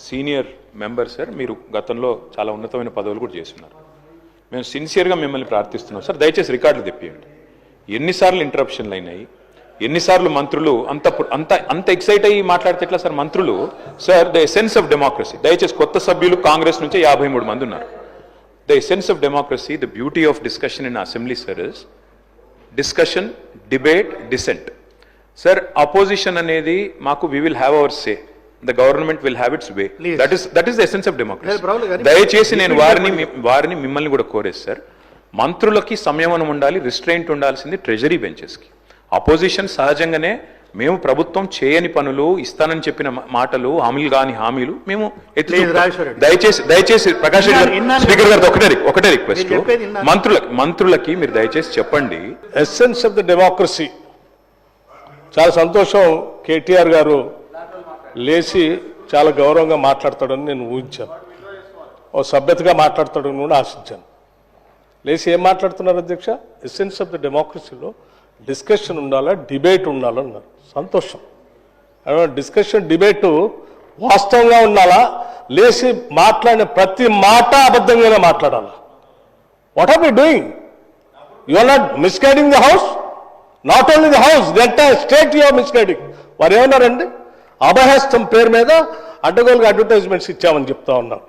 Senior member sir, మీరు గతంలో చాలా ఉన్నతమైన పదవులు కూడా చేస్తున్నారు. మేము సిన్సియర్గా మిమ్మల్ని ప్రార్థిస్తున్నాం సార్, దయచేసి రికార్డులు తెప్పియండి. ఎన్నిసార్లు ఇంటరప్షన్లు అయినాయి, ఎన్నిసార్లు మంత్రులు అంత అంత అంత ఎక్సైట్ అయ్యి మాట్లాడితే ఎట్లా సార్ మంత్రులు? Sir the essence of democracy, దయచేసి కొత్త సభ్యులు కాంగ్రెస్ నుంచి 53 మంది ఉన్నారు. The essence of democracy, the beauty of discussion in assembly sir is discussion, debate, dissent. Sir opposition అనేది మాకు we will have our say, the government will have its way. That is the essence of democracy. దయచేసి నేను వారిని మిమ్మల్ని కూడా కోరేది sir, మంత్రులకి సంయమనం ఉండాలి, రిస్ట్రెయింట్ ఉండాల్సింది ట్రెజరీ బెంచెస్కి. అపోజిషన్ సహజంగానే మేము ప్రభుత్వం చేయని పనులు, ఇస్తానని చెప్పిన మాటలు, హామీలు మేము దయచేసి ప్రకాష్ రెడ్డి గారు, స్పీకర్ గారితో ఒకటే రిక్వెస్ట్, మంత్రులకి మీరు దయచేసి చెప్పండి. Essence of the democracy. చాలా సంతోషం, కేటీఆర్ గారు లేచి చాలా గౌరవంగా మాట్లాడతాడని నేను ఊహించాను, ఓ సభ్యతగా మాట్లాడతాడని కూడా ఆశించాను. లేచి ఏం మాట్లాడుతున్నారు అధ్యక్ష? ఎసెన్స్ ఆఫ్ ద డెమోక్రసీలో డిస్కషన్ ఉండాలా, డిబేట్ ఉండాలన్నారు. సంతోషం. డిస్కషన్, డిబేటు వాస్తవంగా ఉండాలా, లేచి మాట్లాడిన ప్రతి మాట అబద్ధంగానే మాట్లాడాలా? What are we doing? You are not misguiding the house, not only the house, the entire state you are misguiding. వారు ఏమన్నారండి? అభయహస్తం పేరు మీద అడ్డగోలుగా అడ్వర్టైజ్మెంట్స్ ఇచ్చామని చెప్తా ఉన్నారు.